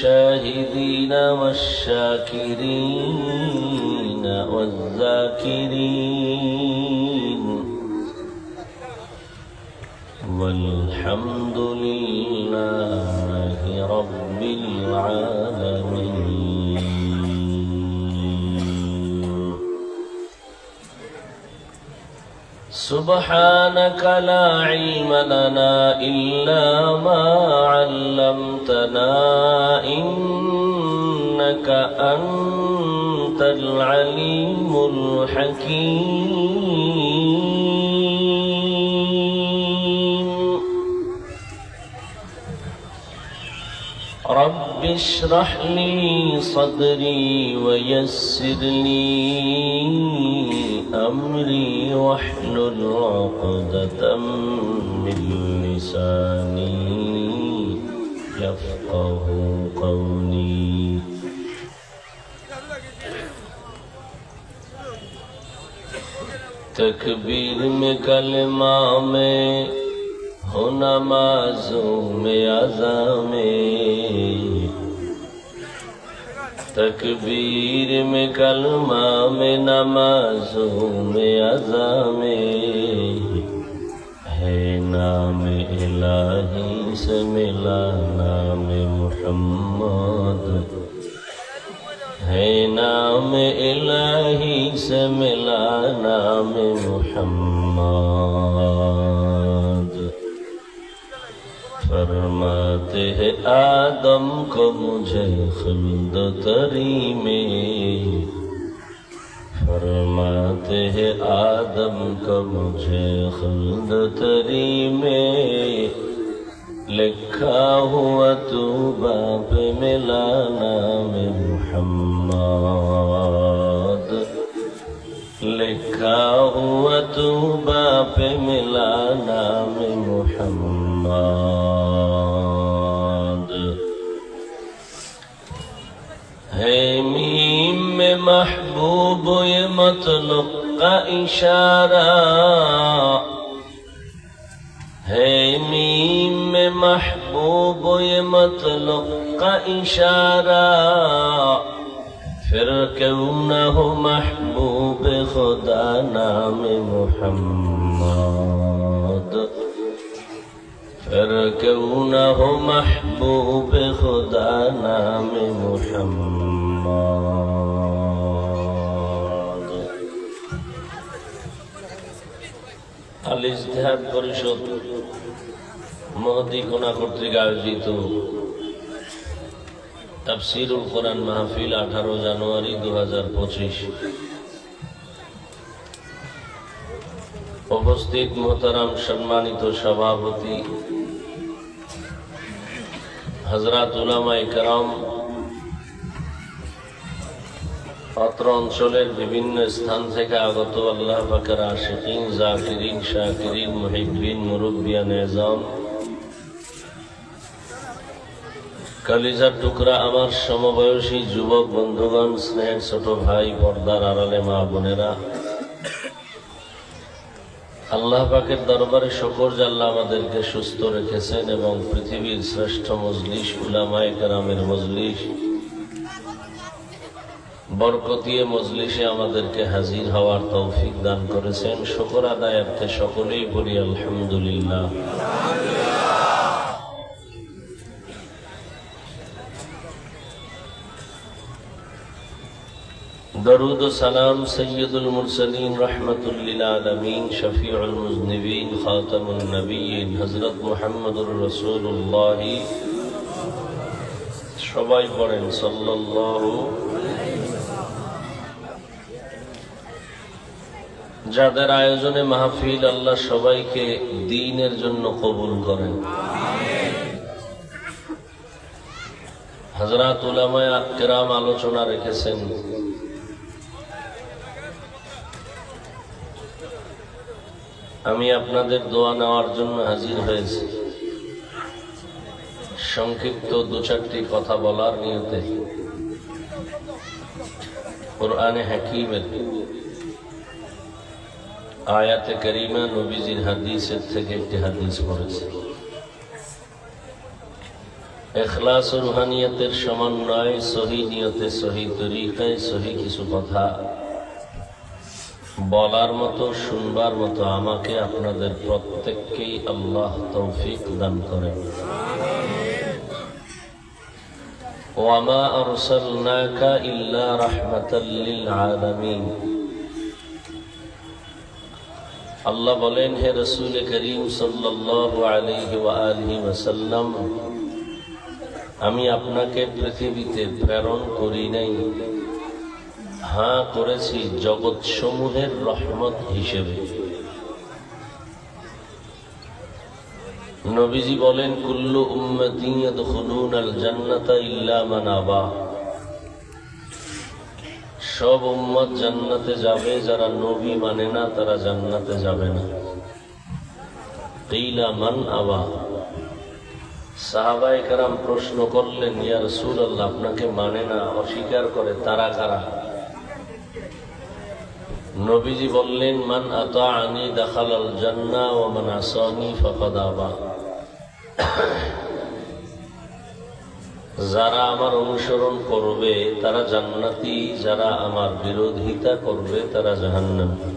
الشاهدين والشاكرين والذاكرين والحمد لله رب العالمين. سبحانك لا علم لنا إلا ما علمتنا إنك أنت العليم الحكيم. رب اشرح لي صدري ويسر لي أمري واحلل عقدة من لساني يفقه قولي. تکبیر میں کلمہ میں ہو نمازوں میں عزم، تکبیر میں کلمہ میں نمازوں میں عزم ہے. نام الہی سے ملا نام محمد ہے. نام الہی سے ملا نام محمد. فرماتے ہیں آدم کو مجھے خلد تری میں، فرماتے ہیں آدم کو مجھے خلد تری میں. لکھا ہوا توبہ پہ ملا نام محمد، لکھا ہوا توبہ پہ ملا نام محمد. ہے میم میں محبوب یہ مطلب کا اشارہ، ہے میم میں محبوب یہ مطلب کا اشارہ. پھر کیوں نہ ہو محبوب خدا نام محمد، پھر کیوں نہ ہو محبوب خدا نام محمد. আল ইজতিহাদ পরিষদ মহদিকোনা কর্তৃক আয়োজিত তাফসীরুল কোরআন মাহফিল 18 জানুয়ারি 2025 উপস্থিত মোহতারাম সম্মানিত সভাপতি হযরত উলামায়ে কেরাম, অত্র অঞ্চলের বিভিন্ন স্থান থেকে আগত আল্লাহ পাকের আশিকিন, জাকিরিন, শাকিরিন, মুহিব্বিন, মুরব্বিয়ান এজাম, কলিজার টুকরা আমার সমবয়সী যুবক বন্ধুগণ, স্নেহের ছোট ভাই, পর্দার আড়ালে মা বোনেরা, আল্লাহ পাকের দরবারে শুকর যে আল্লাহ আমাদেরকে সুস্থ রেখেছেন এবং পৃথিবীর শ্রেষ্ঠ মজলিস উলামায়ে কেরামের মজলিস বরকতিয়ে মজলিসে আমাদেরকে হাজির হওয়ার তৌফিক দান করেছেন। শুকর আদায়ার্থে সকলেই বলি আলহামদুলিল্লাহ। درود و سلام سیدুল মুরসালিন রাহমাতুল লিল আলামিন শফিউল মুযনিবিন খাতামুন নবিয়্যিন হযরত মুহাম্মদুর রাসূলুল্লাহ, সবাই পড়েন সাল্লাল্লাহু। যাদের আয়োজনে মাহফিল, আল্লাহ সবাইকে দ্বীনের জন্য কবুল করেন। হযরত উলামায়ে কেরাম আলোচনা রেখেছেন, আমি আপনাদের দোয়া নেওয়ার জন্য হাজির হয়েছি। সংক্ষিপ্ত দু চারটি কথা বলার নিয়তে কুরআনে হাকীমের আয়াতে কারিমা, নবীজির হাদিসের থেকে একটি হাদিস পড়েছি। ইখলাস ও রুহানিয়তের সমন্বয়, সহি নিয়তে, সহি তরিকায়, সহি কিছু কথা বলার মতো, শুনবার মতো আমাকে আপনাদের প্রত্যেককেই আল্লাহ তৌফিক দান করেন। ওয়ামা আরসালনাকা ইল্লা রাহমাতাল লিল আলামিন। আল্লাহ বলেন, হে রাসূল করিম সাল্লাল্লাহু আলাইহি ওয়া আলিহি ওয়াসাল্লাম, আমি আপনাকে পৃথিবীতে প্রেরণ করি নাই, হ্যাঁ করেছি জগৎ সমূহের রহমত হিসেবে। নবীজি বলেন, কুল্লু উম্মতি ইয়াদখুলুনাল জান্নাতা ইল্লা মান আবা। সব উম্মত জান্নাতে যাবে, যারা নবী মানে না তারা জান্নাতে যাবে না। কিলা মান আবা। সাহাবায়ে কেরাম প্রশ্ন করলেন, ইয়া রাসূলুল্লাহ, আপনাকে মানে না, অস্বীকার করে, তারা কারা? নবীজি বললেন, মান আতাআনি দাখালাল জান্নাহ ওয়া মান আসানি ফাকাদ আবা। যারা আমার অনুসরণ করবে তারা জান্নাতি, যারা আমার বিরোধিতা করবে তারা জাহান্নামী।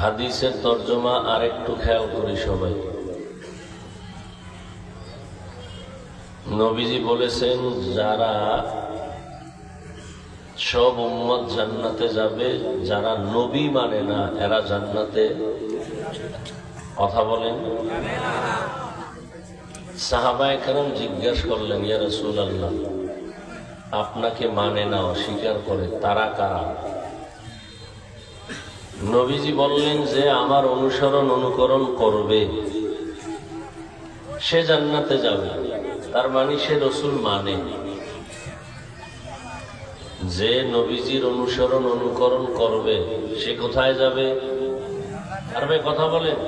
হাদিসের তর্জমা আরেকটু খেয়াল করি সবাই। নবীজি বলেছেন, যারা সব উম্মত জান্নাতে যাবে, যারা নবী মানে না এরা জান্নাতে। কথা বলেন। সাহাবায়ে কেরাম জিজ্ঞাসা করলেন, ইয়া রাসূলুল্লাহ, আপনাকে মানে না, অস্বীকার করে, তারা কারা? নবীজি বললেন, যে আমার অনুসরণ অনুকরণ করবে সে জান্নাতে যাবে। তার মানে সে রাসূল মানে। যে নবীজির অনুসরণ অনুকরণ করবে সে কোথায় যাবে? আর ভাই কথা বলেন,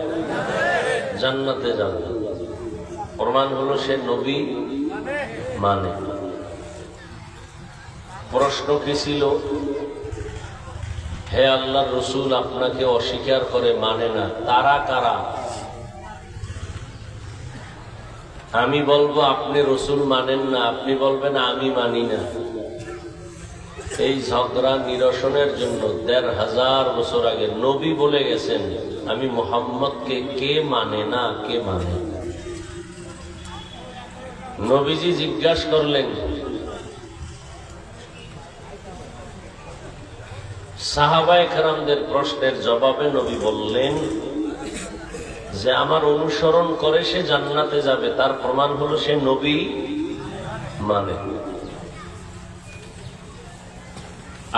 জান্নাতে যাবে। প্রমাণ হলো সে নবী মানে। প্রশ্ন কি ছিল? হে আল্লাহর রাসূল, আপনাকে অস্বীকার করে, মানে না, তারা কারা? আমি বলবো আপনি রাসূল মানেন না, আপনি বলবেন আমি মানি না। এই ঝগড়া নিরসনের জন্য ১৫০০ বছর আগে নবী বলে গেছেন, আমি মুহাম্মদকে কে মানে না, কে মানে। নবীজি জিজ্ঞাসা করলেন, সাহাবায়ে কেরামদের প্রশ্নের জবাবে নবী বললেন যে আমার অনুসরণ করে সে জান্নাতে যাবে, তার প্রমাণ হলো সে নবী মানে।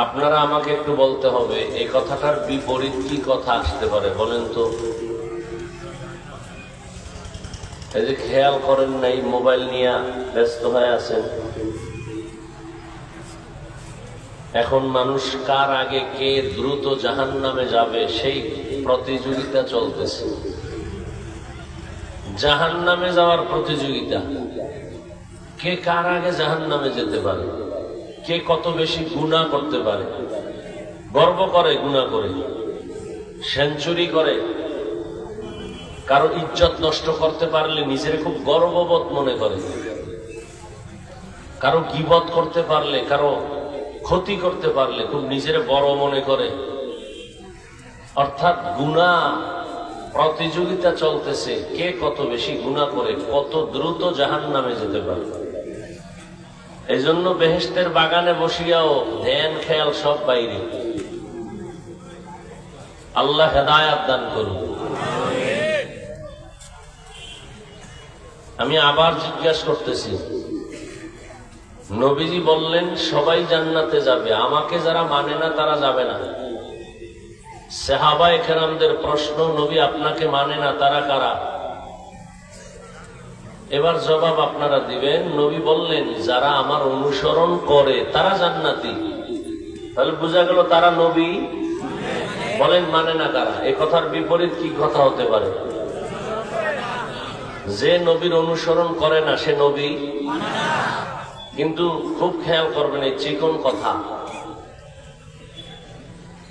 আপনারা আমাকে একটু বলতে হবে, এই কথাটার বিপরীত কি কথা আসতে পারে বলেন তো? এই যে খেয়াল করেন নাই, মোবাইল নিয়ে ব্যস্ত হয়ে আছেন। এখন মানুষ কার আগে কে দ্রুত জাহান্নামে যাবে সেই প্রতিযোগিতা চলতেছে। জাহান্নামে যাওয়ার প্রতিযোগিতা, কে কার আগে জাহান্নামে যেতে পারে, কে কত বেশি গুনাহ করতে পারে। গর্ব করে গুনাহ করে, সেঞ্চুরি করে, কারো ইজ্জত নষ্ট করতে পারলে নিজের খুব গর্ববোধ মনে করে, কারো গীবত করতে পারলে, কারো ক্ষতি করতে পারলে খুব নিজের বড় মনে করে। অর্থাৎ গুনাহ প্রতিযোগিতা চলতেছে, কে কত বেশি গুনাহ করে, কত দ্রুত জাহান্নামে যেতে পারে। এই জন্য বেহেশতের বাগানে বসিয়াও ধ্যান খেয়াল সব বাইরে। আল্লাহ হেদায়াত দান করুন। আমি আবার জিজ্ঞাসা করতেছি, নবীজি বললেন সবাই জান্নাতে যাবে, আমাকে যারা মানে না তারা যাবে না। সাহাবায়ে কেরামদের প্রশ্ন, নবী আপনাকে মানে না, তারা কারা? এবার জবাব আপনারা দিবেন। নবী বললেন, যারা আমার অনুসরণ করে তারা জান্নাতি। তাহলে বোঝা গেল তারা নবী বলেন, মানে না কারা? এই কথার বিপরীত কি কথা হতে পারে? যে নবীর অনুসরণ করে না সে নবী। কিন্তু খুব খেয়াল করবেন এই চিকন কথা।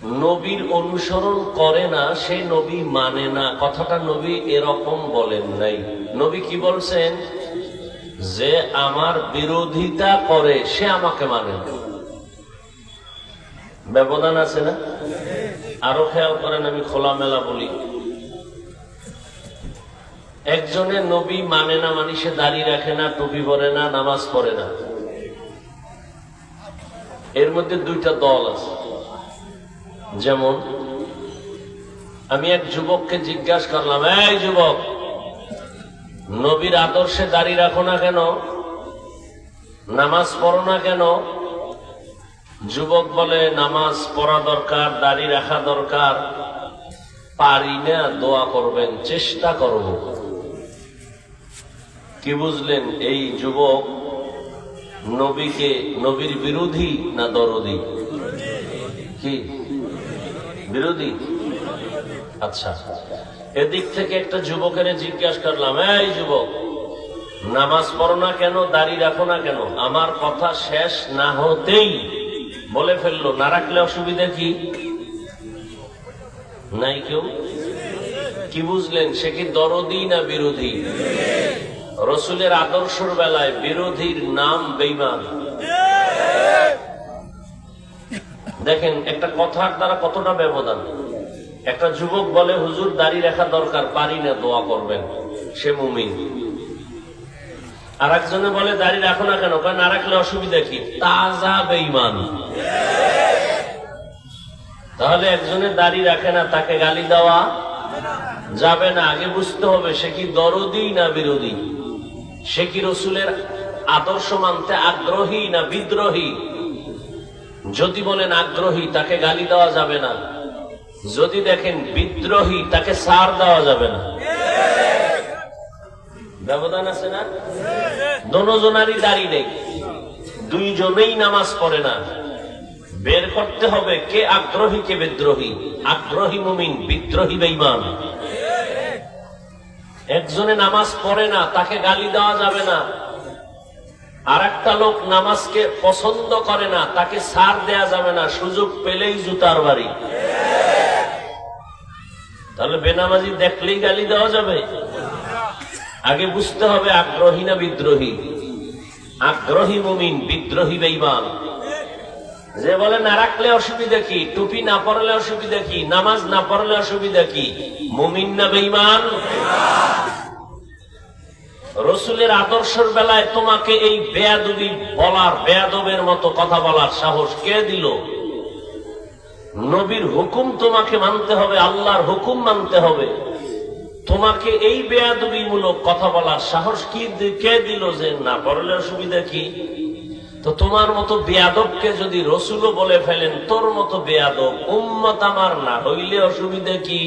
নবীর অনুসরণ করে না সে নবী মানে না, কথাটা নবী এরকম বলেন নাই। নবী কি বলছেন? যে আমার বিরোধিতা করে সে আমাকে মানে না। ব্যবধান আছে না? আরো খেয়াল করেন, আমি খোলামেলা বলি। একজনে নবী মানে না মানে সে দাড়ি রাখে না, টুপি পরে না, নামাজ পড়ে না। এর মধ্যে দুইটা দল আছে। যেমন আমি এক যুবককে জিজ্ঞাসা করলাম, এই যুবক, নবীর আদর্শে দাড়ি রাখো না কেন, নামাজ পড়ো না কেন? যুবক বলে, নামাজ পড়া দরকার, দাড়ি রাখা দরকার, পারি না, দোয়া করবেন, চেষ্টা করব। কি বুঝলেন? এই যুবক নবীর বিরোধী না দরদি? কি বিরোধী? আচ্ছা, এদিক থেকে একটা যুবকের জিজ্ঞাসা করলাম, এই যুবক, নামাজ পড়ো না কেন, দাড়ি রাখো না কেন? আমার কথা শেষ না হতেই বলে ফেললো, না রাখলে অসুবিধা কি? নাই কেউ? কি বুঝলেন? সে কি দরদি না বিরোধী? রসুলের আদর্শের বেলায় বিরোধীর নাম বেঈমান। দেখেন একটা কথার দ্বারা কতটা ব্যবধান। একটা যুবক বলে, হুজুর দাড়ি রাখা দরকার, পারি না, দোয়া করবেন, সে মুমিন। আর একজনে বলে দাড়ি রাখো না কেন, না রাখলে অসুবিধা কি? তাজা বেঈমান। তাহলে একজনে দাড়ি রাখে না, তাকে গালি দেওয়া যাবে না। আগে বুঝতে হবে সে কি দরদি না বিরোধী, সে কি রসুলের আদর্শ মানতে আগ্রহী না বিদ্রোহী। যদি বলেন আগ্রহী, তাকে গালি দেওয়া যাবে না। যদি দেখেন বিদ্রোহী, তাকে ছাড় দেওয়া যাবে না। ব্যবধান আছে না? দোনোজনারই দাড়ি নেই, দুইজনেই নামাজ পড়ে না। বের করতে হবে কে আগ্রহী কে বিদ্রোহী। আগ্রহী মুমিন, বিদ্রোহী বেঈমান। একজনে নামাজ পড়ে না, তাকে গালি দেওয়া যাবে না। আর একটা লোক নামাজকে পছন্দ করে না, তাকে ছাড় দেয়া যাবে না, সুযোগ পেলেই জুতার বাড়ি। তাহলে বেনামাজি দেখলেই গালি দেওয়া যাবে? আগে বুঝতে হবে আগ্রহী না বিদ্রোহী। আগ্রহী মুমিন, বিদ্রোহী বেঈমান। যে বলে না রাখলে অসুবিধা কি, টুপি না পরলে অসুবিধা কি, নামাজ না পড়লে অসুবিধা কি, মুমিন না বেঈমান? রসুলের আদর্শের বেলায় তোমাকে এই বেয়াদবি বলার, বেয়াদবের মতো কথা বলার সাহস কে দিল? নবীর হুকুম তোমাকে মানতে হবে, আল্লাহর হুকুম মানতে হবে। তোমাকে এই বেয়াদবিমূলক কথা বলার সাহস কে দিল যে না পড়লে অসুবিধা কি? তো তোমার মতো বেয়াদবকে যদি রসুলও বলে ফেলেন, তোর মতো বেয়াদব উম্মত আমার না হইলে অসুবিধা কি?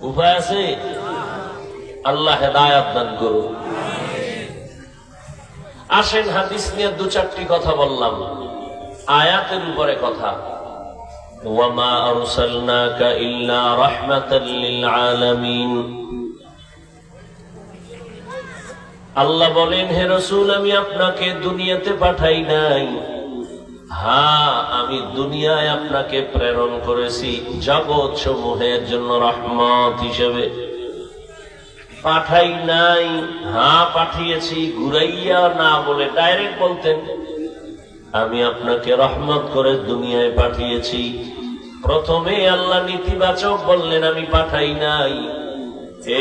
উপায় আছে? আল্লাহ হেদায়াত দান করুন। আসেন হাদিস নিয়ে দু চারটি কথা বললাম, আয়াতের উপরে কথা। ওয়ামা আরসালনাকা ইল্লা রাহমাতাল লিল আলামিন। আল্লাহ বলেন, হে রাসূল, আমি আপনাকে দুনিয়াতে পাঠাই নাই। হ্যাঁ, আমি দুনিয়ায় আপনাকে প্রেরণ করেছি জগৎ সমূহের জন্য রহমত হিসেবে। পাঠাই নাই, হ্যাঁ পাঠিয়েছি, ঘুরাইয়া না বলে ডাইরেক্ট বলতেন, আমি আপনাকে রহমত করে দুনিয়ায় পাঠিয়েছি। প্রথমে আল্লাহ নীতিবাচক বললেন, আমি পাঠাই নাই।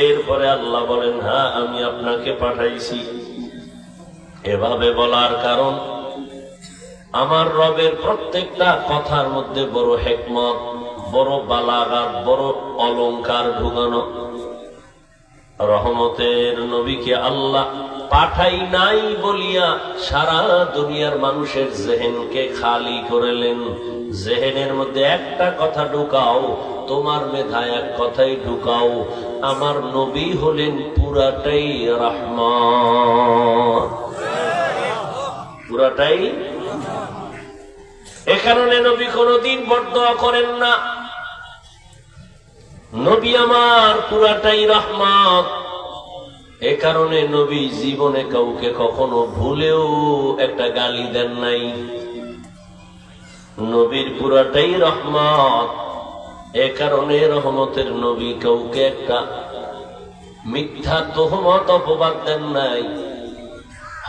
এরপরে আল্লাহ বলেন, হ্যাঁ আমি আপনাকে পাঠাইছি। এভাবে বলার কারণ, আমার রবের প্রত্যেকটা কথার মধ্যে বড় হিকমত, বড় বালাগাত, বড় অলংকার ঢুকানো। রহমতের নবীকে আল্লাহ পাঠাই নাই বলিয়া সারা দুনিয়ার মানুষের জেহেনকে খালি করলেন। জেহেনের মধ্যে একটা কথা ঢুকাও, তোমার মেধায় এক কথাই ঢুকাও, আমার নবী হলেন পুরাটাই রহমত, পুরাটাই। এ কারণে নবী কোনদিন বরদোয়া করেন না। নবী আমার পুরাটাই রহমত। এ কারণে নবী জীবনে কাউকে কখনো ভুলেও একটা গালি দেন নাই। নবীর পুরাটাই রহমত। এ কারণে রহমতের নবী কাউকে একটা মিথ্যা তোহমত অপবাদ দেন নাই।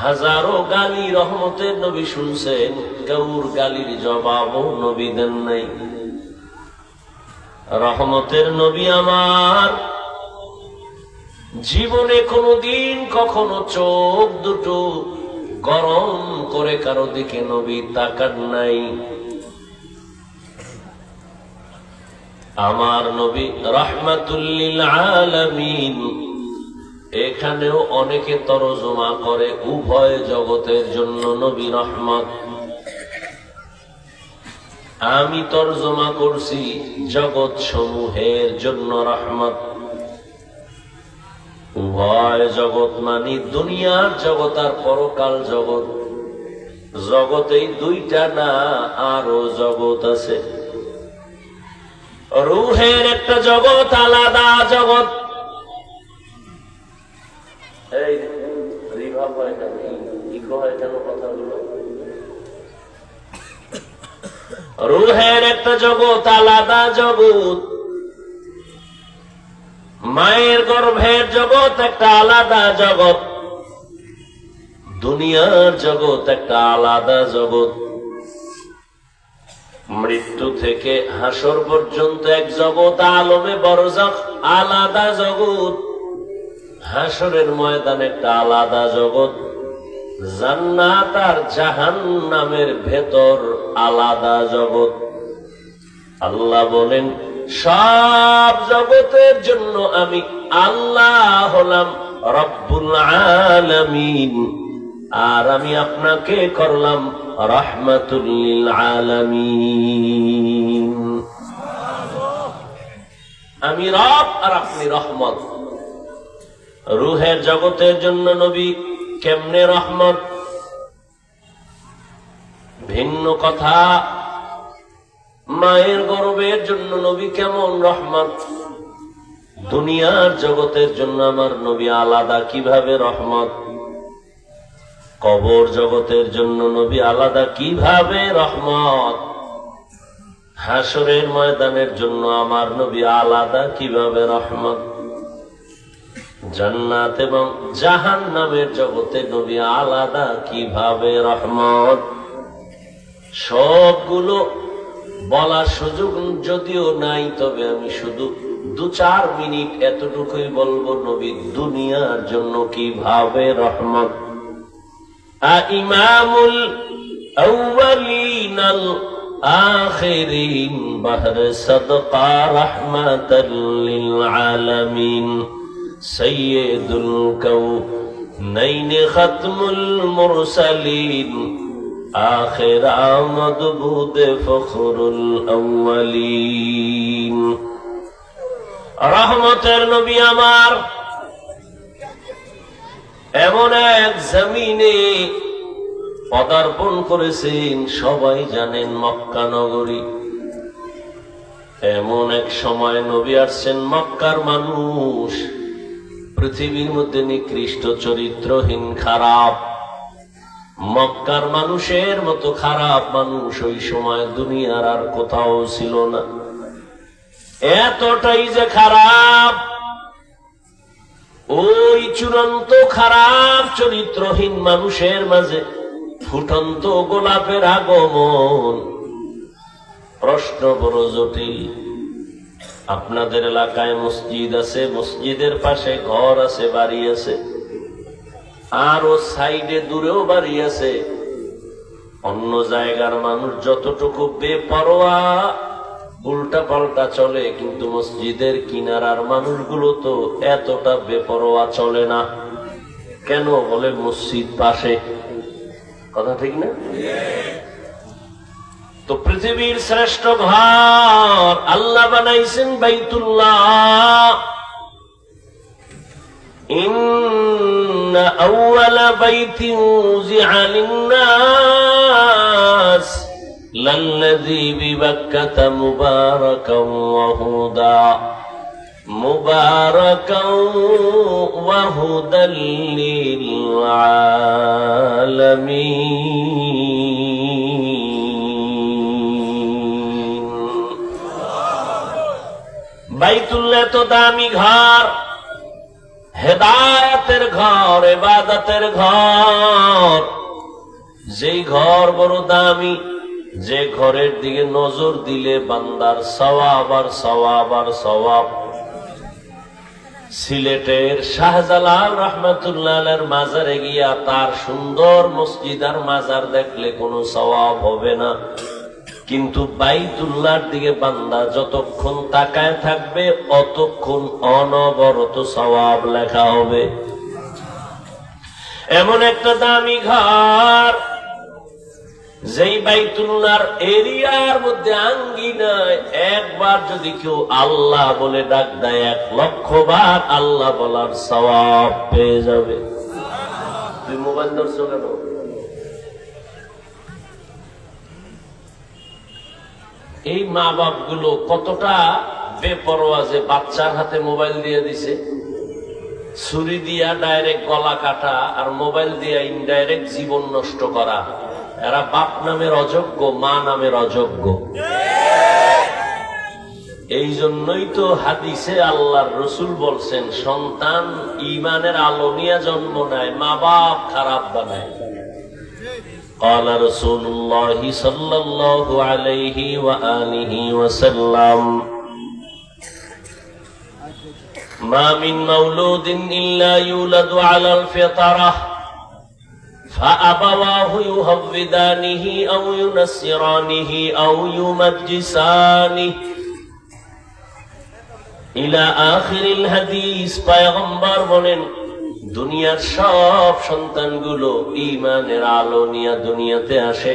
হাজারো গালি রহমতের নবী শুনছেন, কাউর গালির জবাবও নবী দেন নাই। রহমতের নবী আমার জীবনে কোনদিন কখনো চোখ দুটো গরম করে কারো দিকে নবী তাকান নাই। আমার নবী রাহমাতুল লিল আলামিন। এখানেও অনেকে তরজমা করে উভয় জগতের জন্য নবী রহমত। আমি তরজমা করছি জগৎ সমূহের জন্য রহমত। উভয় জগৎ মানে দুনিয়ার জগৎ আর পরকাল জগৎ। জগতেই দুইটা না, আরো জগৎ আছে। রূহের একটা জগৎ, আলাদা জগৎ। এই রিভাব হয় কেন, ইকো হয় কেন কথাগুলো? রূহের একটা জগৎ, আলাদা জগৎ। মায়ের গর্ভের জগৎ একটা আলাদা জগৎ। দুনিয়ার জগৎ একটা আলাদা জগৎ। মৃত্যু থেকে হাসর পর্যন্ত এক জগৎ, আলমে বরজাখ আলাদা জগৎ। হাসরের ময়দান একটা আলাদা জগৎ। জান্নাত আর জাহান্নামের ভেতর আলাদা জগৎ। আল্লাহ বলেন, সব জগতের জন্য আমি আল্লাহ হলাম রব্বুল আলামিন, আর আমি আপনাকে করলাম রাহমাতুল লিল আলামিন। আমি রব আর আপনি রহমত। রূহের জগতের জন্য নবী কেমনে রহমত? ভিন্ন কথা। মায়ের গর্ভের জন্য নবী কেমন রহমত? দুনিয়ার জগতের জন্য আমার নবী আলাদা কিভাবে রহমত? কবর জগতের জন্য নবী আলাদা কিভাবে রহমত? হাসরের ময়দানের জন্য আমার নবী আলাদা কিভাবে রহমত? জান্নাত এবং জাহান্নামের জগতে নবী আলাদা কিভাবে রহমত? সবগুলো বলার সুযোগ যদিও নাই, তবে আমি শুধু 2-4 মিনিট এতটুকুই বলবো, নবী দুনিয়ার জন্য কিভাবে রহমত। ইমামুল আউয়ালিনাল আখিরিন বাহর সাদকা রাহমাতাল লিল আলামিন সাইয়্যিদুল কাউনাইন খাতমুল মুরসালিন আখির আমদ বুদে ফখরুল আউয়ালিন। রহমতের নবী আমার এমন এক জমিনে পদার্পণ করেছেন, সবাই জানেন মক্কা নগরী। এমন এক সময় নবী আসছেন, মক্কার মানুষ পৃথিবীর মধ্যে নিকৃষ্ট চরিত্রহীন, খারাপ। মক্কার মানুষের মতো খারাপ মানুষ ওই সময় দুনিয়ার আর কোথাও ছিল না। এতটাই যে খারাপ, ওই চূড়ান্ত খারাপ চরিত্রহীন মানুষের মাঝে ফুটন্ত গোলাপের আগমন। প্রশ্ন বড় জটিল। আপনাদের এলাকায় মসজিদ আছে, মসজিদের পাশে ঘর আছে, বাড়ি আছে, আরো সাইডে দূরেও বাড়ি আছে। অন্য জায়গার মানুষ যতটুকু বেপরোয়া উল্টা পাল্টা চলে, কিন্তু মসজিদের কিনারার মানুষগুলো তো এতটা বেপরোয়া চলে না। কেন? বলে মসজিদ পাশে। কথা ঠিক না? তো পৃথিবীর শ্রেষ্ঠ ঘর আল্লাহ বানাইছেন বাইতুল্লাহ। ইন্না আউয়ালা বাইতিন উযিআ লিন-নাস লাল্লাযী বিবাক্কাতা মুবারাকান ওয়া হুদা ওয়া হুদাল লিল আলামিন। বাইতুল্লাহ তো দামি ঘর, হেদায়েতের ঘর, ইবাদতের ঘর। যেই ঘর বড় দামি, যে ঘরের দিকে নজর দিলে বান্দার সওয়াব আর সওয়াব আর সওয়াব। সিলেটের শাহজালাল রহমাতুল্লাহ আলাইহির মাজারে গিয়া তার সুন্দর মসজিদ আর মাজার দেখলে কোনো সওয়াব হবে না, কিন্তু বাইতুল্লাহর দিকে বান্দা যতক্ষণ তাকায় থাকবে অতক্ষণ অনবরত সওয়াব লেখা হবে। এমন একটা দামি ঘর, যেই বাইতুল্লাহর এরিয়ার মধ্যে আঙ্গিনায় একবার যদি কেউ আল্লাহ বলে ডাক দেয় 1,00,000 বার আল্লাহ বলার সওয়াব পেয়ে যাবে। তুই মোবাইল ধরছো কেন? এই মা বাপ গুলো কতটা বেপরোয়া যে বাচ্চার হাতে মোবাইল দিয়ে দিছে। ছুরি দিয়া ডাইরেক্ট গলা কাটা আর মোবাইল দিয়া ইনডাইরেক্ট জীবন নষ্ট করা। এরা বাপ নামের অযোগ্য, মা নামের অযোগ্য। এই জন্যই তো হাদিসে আল্লাহর রাসূল বলছেন, সন্তান ঈমানের আলো নিয়ে জন্ম নেয়, মা বাপ খারাপ বানায়। قال رسول الله صلى الله عليه وآله وسلم ما من مولود إلا يولد على الفطرة فأبواه يهودانه أو ينصرانه أو يمجسانه إلى آخر الحديث। পয়গম্বর বলেন, দুনিয়ার সব সন্তানগুলো ঈমানের আলো নিয়ে দুনিয়াতে আসে।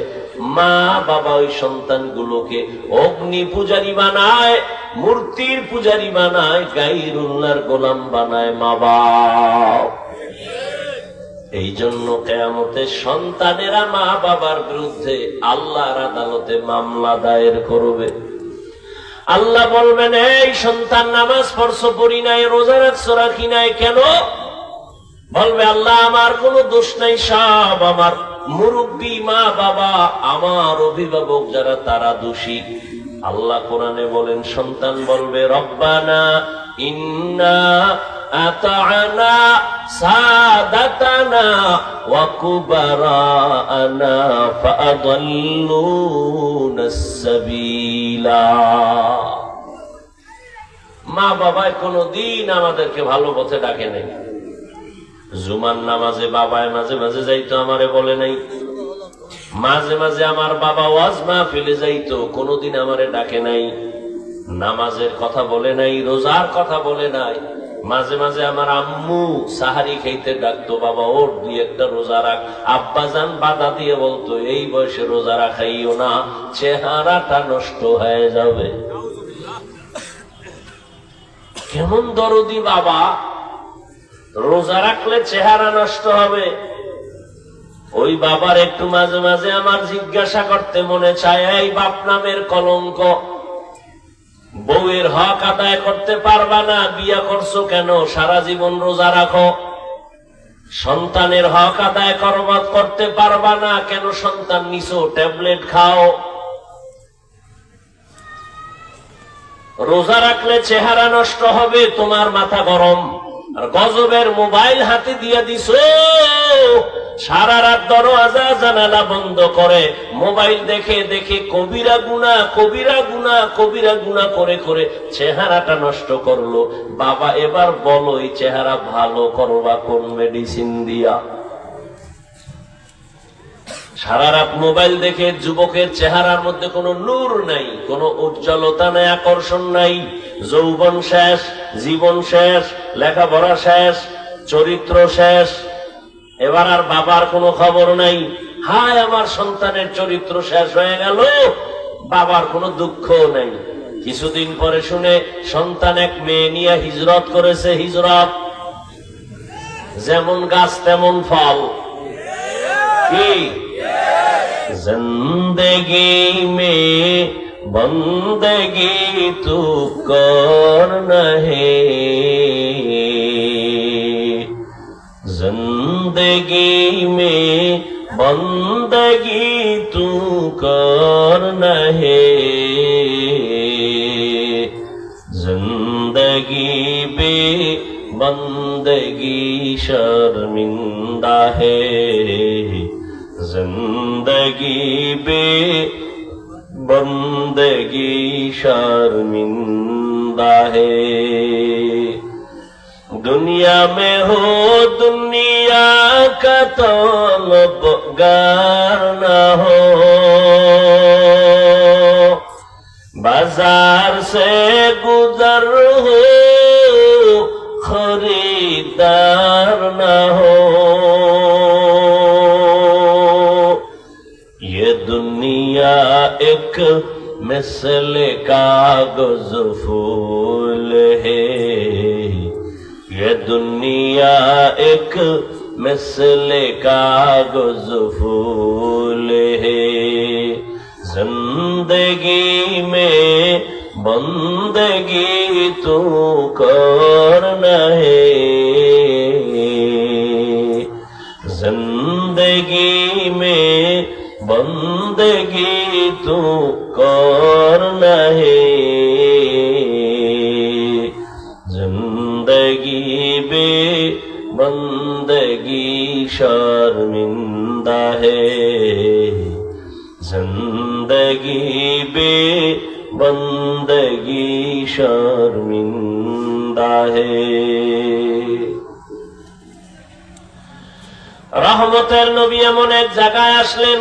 মা বাবা ওই সন্তানগুলোকে অগ্নি পূজারী বানায়, মূর্তির পূজারী বানায়, গায়রুল্লাহর গোলাম বানায় মা বাপ। এই জন্য কিয়ামতে সন্তানেরা মা বাবার বিরুদ্ধে আল্লাহর আদালতে মামলা দায়ের করবে। আল্লাহ বলবেন, এই সন্তান নামাজ পড়ছো পড়ি নাই, রোজা রাখছো রাখি নাই কেন? বলবে, আল্লাহ আমার কোনো দোষ নাই, সব আমার মুরব্বী মা বাবা, আমার অভিভাবক যারা তারা দোষী। আল্লাহ কোরআনে বলেন, সন্তান বলবে, রব্বানা ইন্না আতা'না সাদাতানা ওয়া কুবারানা ফাআদাল্লুনাস সাবিলা। মা বাবায় কোনদিন আমাদেরকে ভালো পথে ডাকে নাই। জুমার নামাজে বাবায় মাঝে মাঝে যাইতো, আমারে বলে নাই। মাঝে মাঝে আমার বাবা ওয়াজ মাহফিলে যাইতো, কোনদিন আমারে ডাকে নাই। নামাজের কথা বলে নাই, রোজার কথা বলে নাই। মাঝে মাঝে আমার আম্মু সাহারি খাইতে ডাকতো, বাবা ওর 2-1টা রোজা রাখ। আব্বাজান বাধা দিয়ে বলতো, এই বয়সে রোজা রাখাইও না, চেহারাটা নষ্ট হয়ে যাবে। কেমন দরদি বাবা! রোজা রাখলে চেহারা নষ্ট হবে। ওই বাবার একটু মাঝে মাঝে আমার জিজ্ঞাসা করতে মনে চায়, এই বাপ নামের কলঙ্ক, বউয়ের হক আদায় করতে পারবা না, বিয়া করছো কেন? সারা জীবন রোজা রাখো। সন্তানের হক আদায় করতে পারবা না কেন? সন্তান নিছো, ট্যাবলেট খাও। রোজা রাখলে চেহারা নষ্ট হবে, তোমার মাথা গরম। আর গজবের মোবাইল হাতে দিয়ে দিছো, সারা রাত দরওয়াজা জানালা বন্ধ করে মোবাইল দেখে দেখে কবিরা গুনাহ কবিরা গুনাহ কবিরা গুনাহ করে করে চেহারাটা নষ্ট করলো। বাবা এবার বলো, এই চেহারা ভালো করবা কোন মেডিসিন দিয়া? সারা রাত মোবাইল দেখে যুবকের চেহারার মধ্যে কোনো নূর নাই, কোনো উজ্জ্বলতা নাই, আকর্ষণ নাই। যৌবন শেষ, জীবন শেষ, লেখাপড়া শেষ, চরিত্র শেষ। এবার আর বাবার কোনো খবর নাই। হায়, আমার সন্তানের চরিত্র শেষ হয়ে গেল, বাবার কোনো দুঃখ নাই। কিছুদিন পরে শুনে সন্তান এক মেয়ে নিয়ে হিজরত করেছে। হিজরত যেমন গাছ তেমন ফল। কি জিন্দেগি মে বন্দেগি তু করনা হে, जिंदगी में बंदगी तू करना है। जिंदगी शर्मिंदा है, जिंदगी बे बंदगी शर्मिंदा है। दुनिया में हो दुनिया का तलबगार न हो, बाजार से गुजर हो खरीदार न हो। ये दुनिया एक मिसल कागज फूल है, ये दुनिया एक मिसल कागज फूल है। जिंदगी में बंदगी तू करना है, जिंदगी में बंदगी तू करना है। जिंदगी बे बंदगी शर्मिंदा है, जिंदगी बे बंदगी शर्मिंदा है। রহমতের নবী এমন এক জায়গায় আসলেন,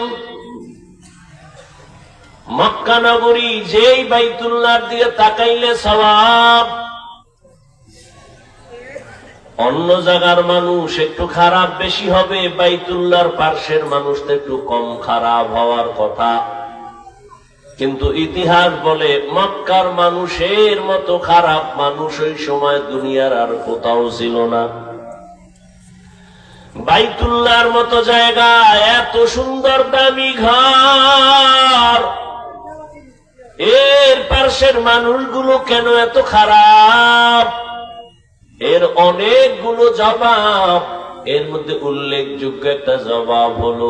মক্কা নগরী, যেই বাইতুল্লাহর দিকে তাকাইলে সওয়াব। অন্য জায়গার মানুষ একটু খারাপ বেশি হবে, বাইতুল্লাহর পার্শ্বের মানুষ তো একটু কম খারাপ হওয়ার কথা। কিন্তু ইতিহাস বলে মক্কার মানুষের মতো খারাপ মানুষ ওই সময় দুনিয়ার আর কোথাও ছিল না। বাইতুল্লাহর মতো জায়গা, এত সুন্দর দামি ঘর, এর পার্শ্বের মানুষগুলো কেন এত খারাপ? এর অনেকগুলো জবাব, এর মধ্যে উল্লেখযোগ্য একটা জবাব হলো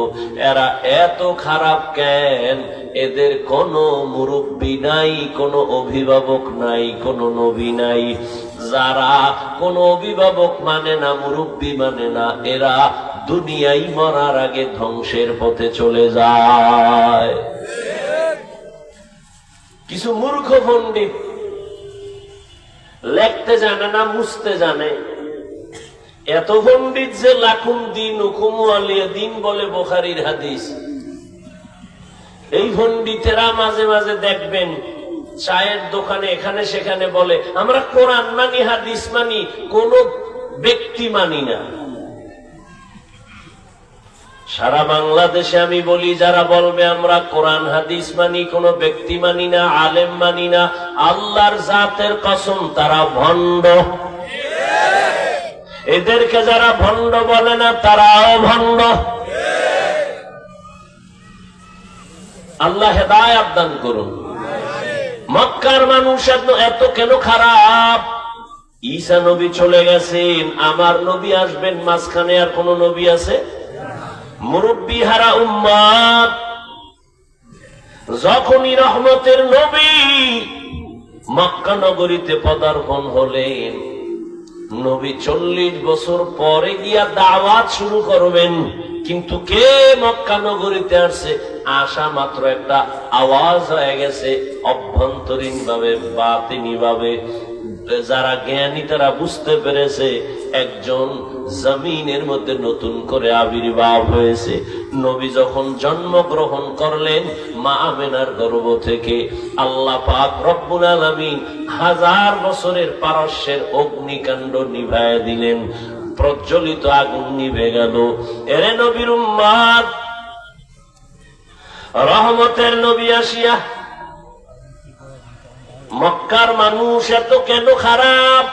এরা এত খারাপ কেন? এদের কোনো মুরব্বী নাই, কোনো অভিভাবক নাই, কোনো নবী নাই। যারা কোনো অভিভাবক মানে না, মুরব্বী মানে না, এরা দুনিয়ায় মরার আগে ধ্বংসের পথে চলে যায়। কিছু মূর্খ পণ্ডিত লেখতে জানে না, মুছতে জানে। এত পণ্ডিত যে লাকুম দিন হুকুম আলিয়া দিন বলে বুখারীর হাদিস। এই পণ্ডিতেরা মাঝে মাঝে দেখবেন চায়ের দোকানে এখানে সেখানে বলে আমরা কোরআন মানি, হাদিস মানি, কোন ব্যক্তি মানি না। সারা বাংলাদেশে আমি বলি, যারা বলবে আমরা কোরআন হাদিস মানি, কোন ব্যক্তি মানি না, আলেম মানি না, আল্লাহর জাতের কসম তারা ভণ্ড। এদেরকে যারা ভণ্ড বলে না তারাও ভণ্ড। আল্লাহ হেদায়েত দান করুন। মক্কার মানুষ এত কেন খারাপ? ঈসা নবী চলে গেছেন, আমার নবী আসবেন, মাঝখানে আর কোন নবী আছে? মুরব্বি হারা উম্মত। যখনই রহমতের নবী মক্কা নগরীতে পদার্পণ হলেন, নবী 40 বছর পরে গিয়া দাওয়াত শুরু করবেন। কিন্তু কে মক্কা নগরীতে আসছে, আসা মাত্র একটা আওয়াজ হয়ে গেছে অভ্যন্তরীণ ভাবে, বাতিনি ভাবে। যারা জ্ঞানী তারা বুঝতে পেরেছে একজন জমিনের মধ্যে নতুন করে আবির্ভাব হয়েছে। নবী যখন জন্মগ্রহণ করলেন মা আমেনার গর্ভ থেকে, আল্লাহ পাক রব্বুল আলামিন 1000 বছরের পারস্যের অগ্নিকাণ্ড নিভায় দিলেন। প্রজ্বলিত আগুন নিভে গেল। এরে নবীর উম্মত, রহমতের নবী আসিয়া মক্কার মানুষ এত কেন খারাপ?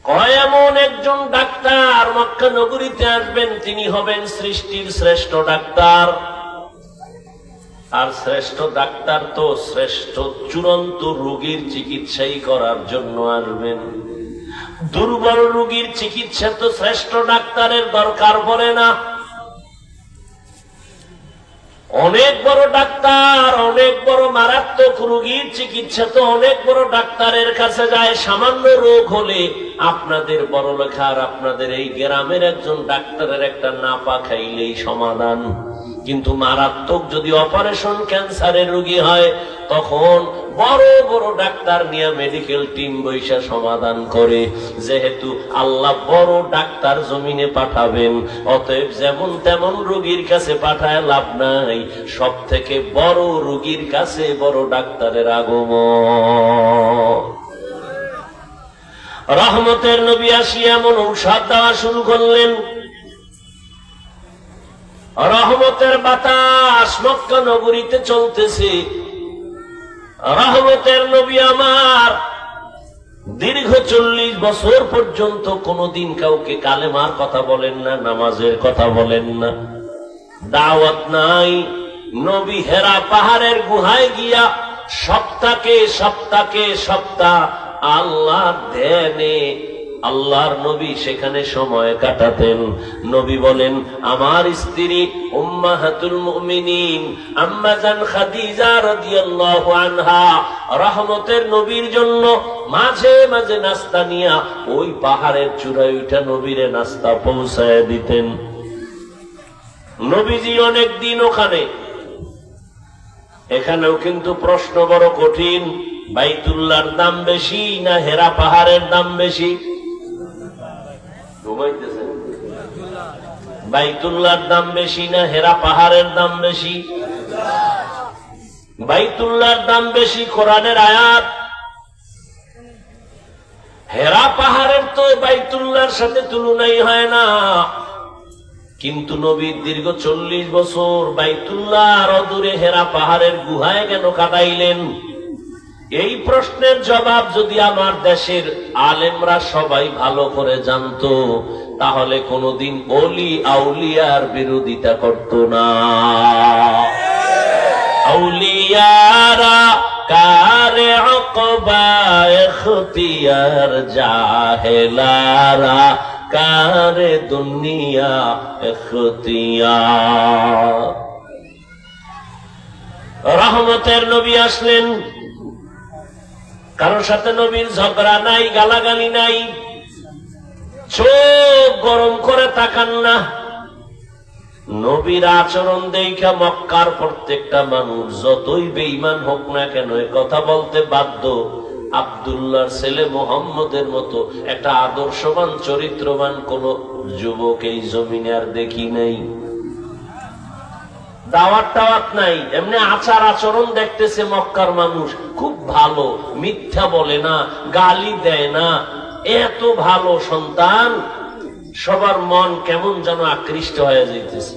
কয় এমন একজন ডাক্তার মক্কা নগরীতে আসবেন, তিনি হবেন সৃষ্টির শ্রেষ্ঠ ডাক্তার। আর শ্রেষ্ঠ ডাক্তার তো শ্রেষ্ঠ চূড়ান্ত রোগীর চিকিৎসাই করার জন্য আসবেন। দুর্বল রোগীর চিকিৎসা তো শ্রেষ্ঠ ডাক্তারের দরকার পড়ে না। অনেক বড় ডাক্তার, অনেক বড় মারাত্মক রোগীর চিকিৎসা তো অনেক বড় ডাক্তারের কাছে যায়। সামান্য রোগ হলে আপনাদের বড়লেখার আপনাদের এই গ্রামের একজন ডাক্তারের একটা নাপা খাইলেই সমাধান। কিন্তু মারাত্মক যদি অপারেশন ক্যান্সারের রোগী হয়, তখন বড় বড় ডাক্তার নিয়ে মেডিকেল টিম বৈশা সমাধান করে। যেহেতু আল্লাহ বড় ডাক্তার জমিনে পাঠাবেন, অতএব যেমন তেমন রোগীর কাছে পাঠায় লাভ নাই, সব থেকে বড় রোগীর কাছে বড় ডাক্তারের আগমন। রহমতের নবী আসিয়া এমন ঔষধ দেওয়া শুরু করলেন, রহমতের বাতাস মক্কা নগরীতে চলতেছে। রহমতের নবী আমার দীর্ঘ 40 বছর পর্যন্ত কোনদিন কাউকে কালেমার কথা বলেন না, নামাজের কথা বলেন না, দাওয়াত নাই। নবী হেরা পাহাড়ের গুহায় গিয়া সপ্তাহ আল্লাহর ধ্যানে আল্লাহর নবী সেখানে সময় কাটাতেন। নবী বলেন, আমার স্ত্রী উম্মাহাতুল মুমিনিন আম্মা জান খাদিজা রাদিয়াল্লাহু আনহা রহমতের নবীর জন্য মাঝে মাঝে নাস্তা নিয়া ওই পাহাড়ের চূড়ায় উঠা নবীরে নাস্তা পৌঁছায় দিতেন। নবীজি অনেক দিন ওখানে। এখানেও কিন্তু প্রশ্ন বড় কঠিন, বাইতুল্লাহর দাম বেশি না হেরা পাহাড়ের দাম বেশি? ঘুমাইতেছেন? বাইতুল্লাহর দাম বেশি না হেরা পাহাড়ের দাম বেশি? বাইতুল্লাহর দাম বেশি, কোরআনের আয়াত। হেরা পাহাড়ের তো বাইতুল্লাহর সাথে তুলনাই হয় না। কিন্তু নবীর দীর্ঘ 40 বছর বাইতুল্লাহ আর অদূরে হেরা পাহাড়ের গুহায় কেন কাটাইলেন? এই প্রশ্নের জবাব যদি আমার দেশের আলেমরা সবাই ভালো করে জানতো, তাহলে কোনদিন ওলি আউলিয়ার বিরোধিতা করত না। আউলিয়ারা কারে আকবা ইখতিয়ার, জাহেলারা কারে দুনিয়া ইখতিয়ার। রহমতের নবী আসলেন, কারোর সাথে নবীর ঝগড়া নাই, গালাগালি নাই, চোখ গরম করে তাকান না। নবীর আচরণ দেখা মক্কার প্রত্যেকটা মানুষ যতই বেঈমান হোক না কেন কথা বলতে বাধ্য, আব্দুল্লাহর ছেলে মুহাম্মদের মতো একটা আদর্শবান চরিত্রবান কোন যুবক এই জমিনে আর দেখি নাই। দাওয়াত টাওয়াত নাই, এমনি আচার আচরণ দেখতেছে মক্কার মানুষ খুব ভালো, মিথ্যা বলে না, গালি দেয় না, এত ভালো সন্তান। সবার মন কেমন যেন আকৃষ্ট হয়ে যাইতেছে।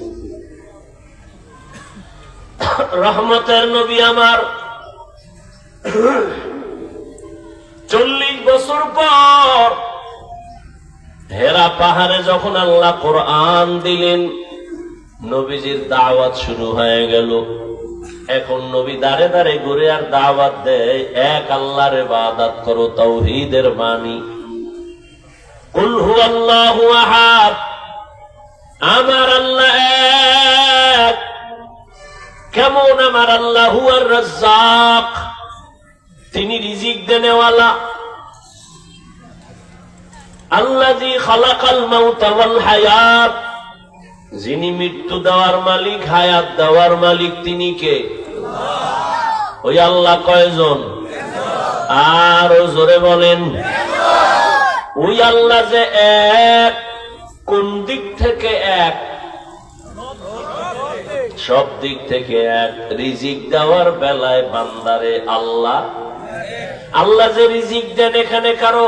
রহমতের নবী আমার 40 বছর পর হেরা পাহাড়ে যখন আল্লাহ কোরআন দিলেন, নবীজির দাওয়াত শুরু হয়ে গেল। এখন নবী দাঁড়ে দাঁড়ে ঘুরে আর দাওয়াত দেয়, এক আল্লাহর ইবাদত করো, তাওহীদের বাণী। কুল হুয়াল্লাহু আহাদ, আমার আল্লাহ এক। কেমন আমার আল্লাহ? হুয়ার রাজ্জাক, তিনি রিজিক দেনেওয়ালা। আল্লাযী খালাকাল মাউতা ওয়াল হায়াত, যিনি মৃত্যু দেওয়ার মালিক, হায়াত দেওয়ার মালিক তিনি কে? ওই আল্লাহ কয়জন? আর জোরে বলেন। ওই আল্লাহ যে এক, কোন দিক থেকে এক? সব দিক থেকে এক। রিজিক দেওয়ার বেলায় বান্দারে আল্লাহ যে রিজিক দেন, এখানে কারো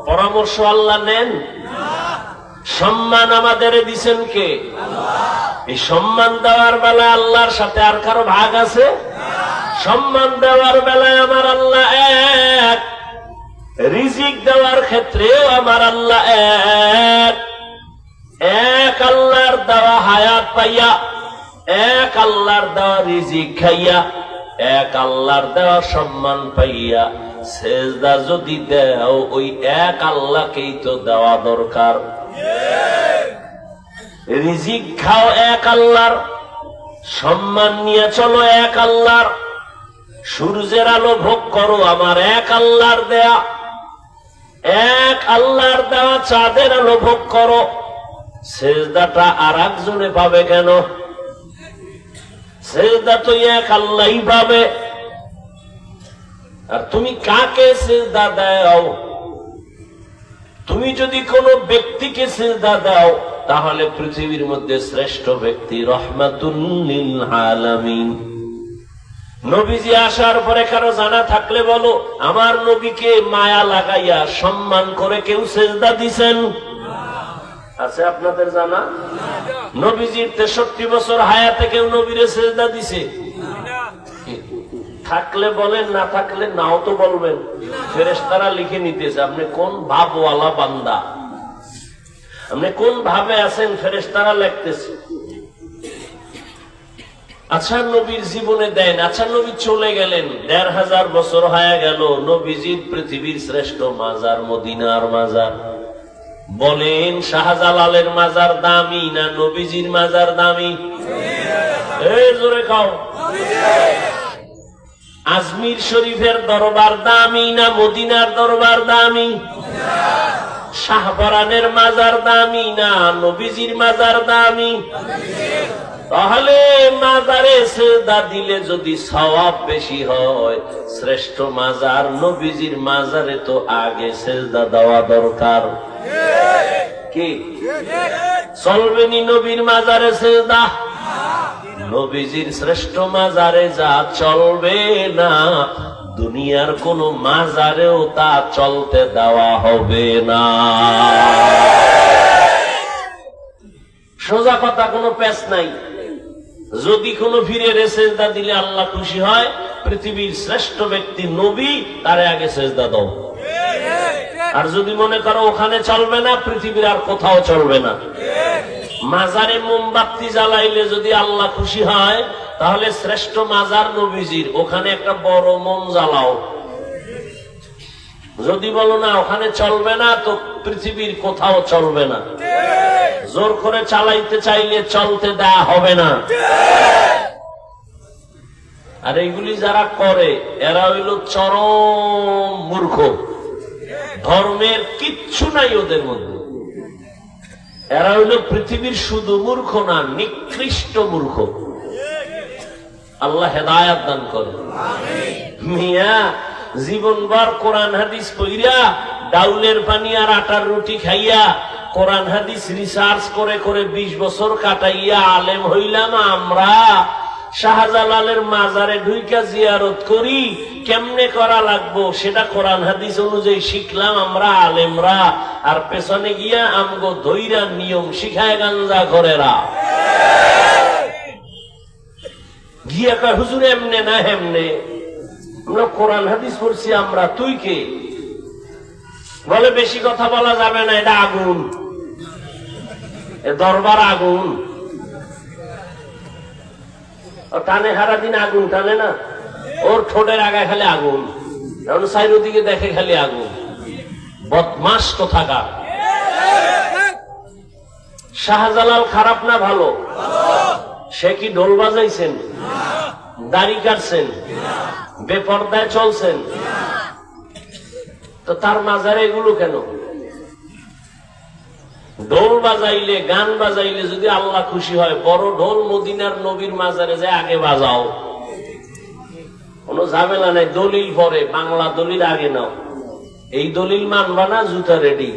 পরামর্শ আল্লাহ নেন? সম্মান আমাদের দিছেন কে? এই সম্মান দেওয়ার বেলায় আল্লাহর সাথে আর কারো ভাগ আছে? সম্মান দেওয়ার বেলায় আমার আল্লাহ এক, রিজিক দেওয়ার ক্ষেত্রেও আমার আল্লাহ এক। এক আল্লাহর দেওয়া হায়াত পাইয়া, এক আল্লাহর দেওয়া রিজিক খাইয়া, এক আল্লাহর দেওয়া সম্মান পাইয়া সেজদা যদি দেও, ওই এক আল্লাহকেই তো দেওয়া দরকার। রিজিক খাও এক আল্লাহর, সম্মান নিয়ে চলো এক আল্লাহর। সূর্যের আলো ভোগ করো আমার এক আল্লাহর দেয়া, এক আল্লাহর দেওয়া চাঁদের আলো ভোগ করো। সেজদাটা আর একজনে পাবে কেন? সেজদা তো এক আল্লাহই পাবে। আর তুমি কাকে সেজদা দাও? তুমি যদি কোনো ব্যক্তিকে সেজদা দাও তাহলে পৃথিবীর মধ্যে শ্রেষ্ঠ ব্যক্তি রহমাতুল লিল আলামিন। নবীজি আসার পরে কারো জানা থাকলে বলো, আমার নবীকে মায়া লাগাইয়া সম্মান করে কেউ সেজদা দিছেন? আছে আপনাদের জানা? নবীজির 63 বছর হায়াতে কেউ নবীরে সেজদা দিছে? থাকলে বলেন, না থাকলে নাও তো বলবেন। ফেরেশতারা লিখে নিতেছে আপনি কোন ভাবওয়ালা বান্দা, আপনি কোন ভাবে আছেন, ফেরেশতারা লিখতেছে। আচ্ছা নবীর জীবনে দেন, আচ্ছা নবী চলে গেলেন, 1500 বছর হয়ে গেল, নবীজির পৃথিবীর শ্রেষ্ঠ মাজার মদিনার মাজার। বলেন শাহজালালের মাজার দামি না নবীজির মাজার দামি? এই জোরে খাও। আজমির শরীফের দরবার দামি না মদিনার দরবার দামি? শাহপরানের মাজার দামি না নবীজির মাজার দামি? তাহলে মাজারে সেজদা দিলে যদি সওয়াব বেশি হয়, শ্রেষ্ঠ মাজার নবীজির মাজারে তো আগে সেজদা দেওয়া দরকার। কি চলবেনি নবীর মাজারে সেজদা? নবীজির শ্রেষ্ঠ মাজারে যা চলবে না, দুনিয়ার কোন মাজারেও তা চলতে দেওয়া হবে না। সোজা কথা, কোনো পেশ নাই। যদি কোনো ফিরে সেজদা দিলে আল্লাহ খুশি হয়, পৃথিবীর শ্রেষ্ঠ ব্যক্তি নবী, তারে আগে সেজদা দাও। আর যদি মনে করো ওখানে চলবে না, পৃথিবীর আর কোথাও চলবে না। মাজারে মোমবাতি জ্বালাইলে যদি আল্লাহ খুশি হয়, তাহলে শ্রেষ্ঠ মাজার নবীজির, ওখানে একটা বড় মোম জ্বালাও। যদি বলো না ওখানে চলবে না, তো পৃথিবীর কোথাও চলবে না। জোর করে চালাইতে চাইলে চলতে দেয়া হবে না। আর এইগুলি যারা করে এরা হইল চরম মূর্খ। ধর্মের কিচ্ছু নাই ওদের মধ্যে। এরা হইল পৃথিবীর শুধু মূর্খ না, নিকৃষ্ট মূর্খ। আল্লাহ হেদায়াত দান করে। মিয়া জীবনভর কোরআন হাদিস পড়িয়া, ডাউলের পানি আর আটার রুটি খাইয়া, কোরআন হাদিস রিসার্চ করে করে 20 বছর কাটাইয়া আলেম হইলাম আমরা। শাহজালালের মাজারে ঢুইকা জিয়ারত করি, কেমনে করা লাগবো সেটা কোরআন হাদিস অনুযায়ী শিখলাম আমরা আলেমরা। আর পেছনে গিয়া আমগো ধৈরা নিয়ম শিখায় গাঞ্জা ঘরেরা। গিয়া কয় হুজুর এমনে না হেমনে, আমরা কোরআন হাদিস পড়ছি আমরা, তুই কে? বলে বেশি কথা বলা যাবে না, এটা আগুন, এ দরবার আগুন। টানে সারাদিন আগুন টানে না, ওর ঠোঁটের আগায় খালি আগুন, চারিদিকে দেখে খালি আগুন। বদমাস কোথাকার। শাহজালাল খারাপ না ভালো? সে কি ঢোল বাজাইছেন, দাড়ি কাটছেন, বেপরদায় চলছেন? তো তার মাজারে এগুলো কেন? ঢোল বাজাইলে, গান বাজাইলে যদি আল্লাহ খুশি হয়, বড় ঢোল মদিনার নবীর মাজারে যায় আগে বাজাও, কোনো ঝামেলা নাই। দলিল পরে, বাংলা দলিল আগে নাও। এই দলিল মানবা না, জুতা রেডি।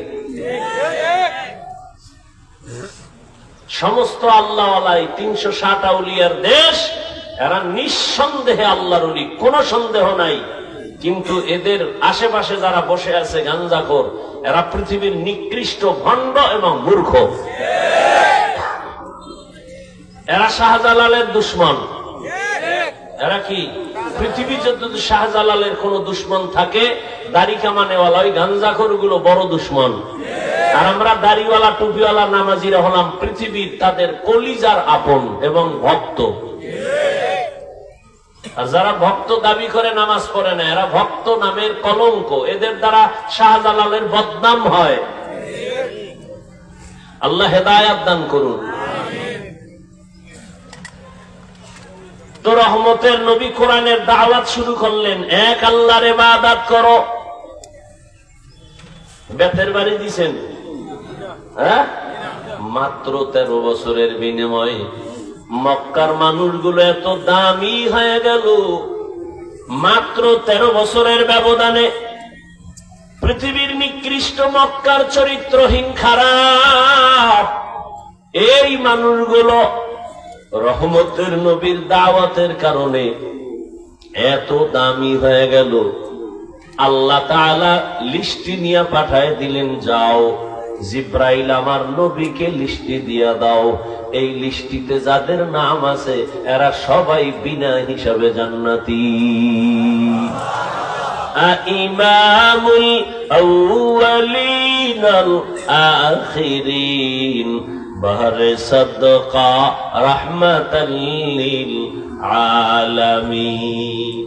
সমস্ত আল্লাহওয়ালাই 360 আউলিয়ার দেশ, এরা নিঃসন্দেহে আল্লাহর ওলি, কোনো সন্দেহ নাই। কিন্তু এদের আশেপাশে যারা বসে আছে গাঞ্জাখোর, এরা পৃথিবীর নিকৃষ্ট ভণ্ড এবং মূর্খ। এরা শাহজালালের দুশ্মন। এরা কি পৃথিবী যদি শাহজালালের কোন দুশ্মন থাকে, দাড়ি কামানেওয়ালা ওই গাঞ্জাখোর গুলো বড় দুশ্মন। আর আমরা দাড়িওয়ালা টুপিওয়ালা নামাজিরা হলাম পৃথিবীর তাদের কলিজার আপন এবং ভক্ত। আর যারা ভক্ত দাবি করে নামাজ পড়ে না, এরা ভক্ত নামের কলঙ্ক। এদের দ্বারা শাহজালালের বদনাম হয়। আল্লাহ হেদায়াত দান করুন। তো রহমতের নবী কোরআনের দাওয়াত শুরু করলেন, এক আল্লাহর ইবাদত করো। বেতের বাড়ি দিছেন, হ্যাঁ? মাত্র 13 বছরের বিনিময়ে মক্কার মানুষগুলো এত দামি হয়ে গেল। মাত্র 13 বছরের ব্যবধানে পৃথিবীর নিকৃষ্ট মক্কার চরিত্রহীন খারাপ এই মানুষগুলো রহমতের নবীর দাওয়াতের কারণে এত দামি হয়ে গেল। আল্লাহ তাআলা লিস্টি নিয়ে পাঠায় দিলেন, যাও জিব্রাইল আমার নবীকে লিস্টি দিয়া দাও, এই লিস্টিতে যাদের নাম আছে এরা সবাই বিনা হিসাবে জান্নাতি। ইমামুল আউয়ালিন আল আখিরিন বাহরে সাদকা রাহমাতাল লিল আলামিন।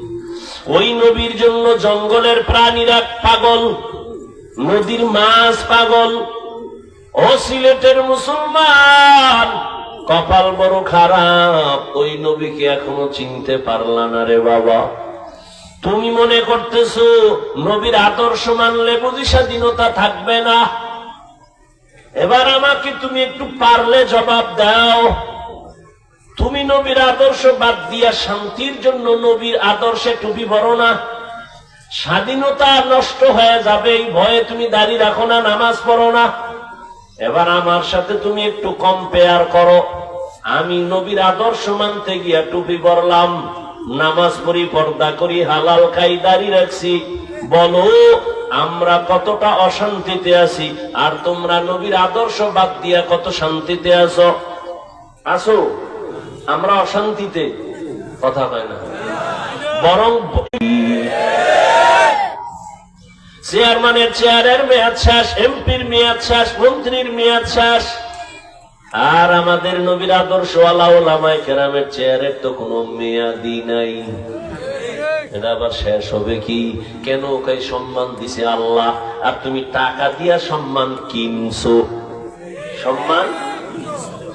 ওই নবীর জন্য জঙ্গলের প্রাণীরা পাগল, নদীর মাছ পাগল। ও সিলেটের মুসলমান, কপাল বড় খারাপ, ওই নবীকে এখনো চিনতে পারলা না রে বাবা। তুমি মনে করতেছো নবীর আদর্শ মানলে বুঝি স্বাধীনতা থাকবে না? এবার আমাকে তুমি একটু পারলে জবাব দাও, তুমি নবীর আদর্শ বাদ দিয়া শান্তির জন্য নবীর আদর্শে টুপি পরো না, স্বাধীনতা নষ্ট হয়ে যাবে এই ভয়ে তুমি দাড়ি রাখো না, নামাজ পড়ো না। এবার আমার সাথে তুমি একটু কম্পেয়ার করো। আমি নবীর আদর্শ মানতে গিয়া টুপি পরলাম, নামাজ পড়ি, পর্দা করি, হালাল খাই, দাড়ি রাখছি, বলো আমরা কতটা অশান্তিতে আছি, আর তোমরা নবীর আদর্শ বাদ দিয়া কত শান্তিতে আছো? আসো, আমরা অশান্তিতে, কথা হয় না। বরং চেয়ারম্যানের চেয়ারের মেয়াদ শেষ, এমপির মেয়াদ শেষ, মন্ত্রীর মেয়াদ শেষ, আর আমাদের নবীর আদর্শ ওয়ালা ওলামায়ে কেরামের চেয়ারের তো কোনো মেয়াদই নাই। এটা আবার শেষ হবে কি? কেন? ওকে সম্মান দিছে আল্লাহ, আর তুমি টাকা দিয়া সম্মান কিনছো। সম্মান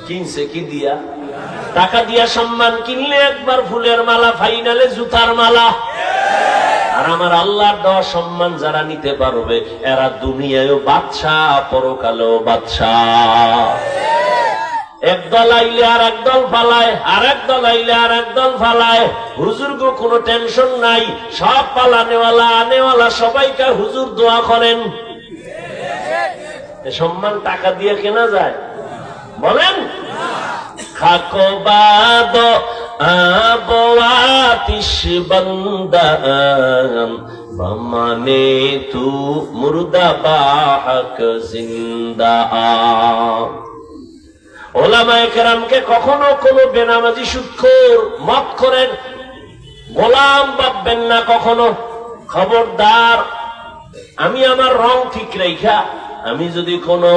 কিনছে কি দিয়া? টাকা দিয়া সম্মান কিনলে একবার ফুলের মালা, ফাইনালে জুতার মালা। আর আমার আল্লাহর দেওয়া সম্মান যারা নিতে পারবে এরা দুনিয়ায়ও বাদশাহ, পরকালেও বাদশাহ। একদল আইলে আর একদল ফালায়, আর একদল আইলে আর একদল ফালায়। হুজুর গো কোনো টেনশন নাই, সব পালানেওয়ালা আনেওয়ালা সবাইকে হুজুর দোয়া করেন। সম্মান টাকা দিয়ে কেনা যায়? বলেন। খাকবাদ আবওয়াতিশ বান্দান বামানে তু মুর্দা বাহক জিন্দা। ওলামায়ে কেরামকে কখনো কোনো বেনামাজি, সুদখোর, মদখোরের গোলাম ভাববেন না কখনো। খবরদার, আমি আমার রং ঠিক রাইখা আমি যদি কোনো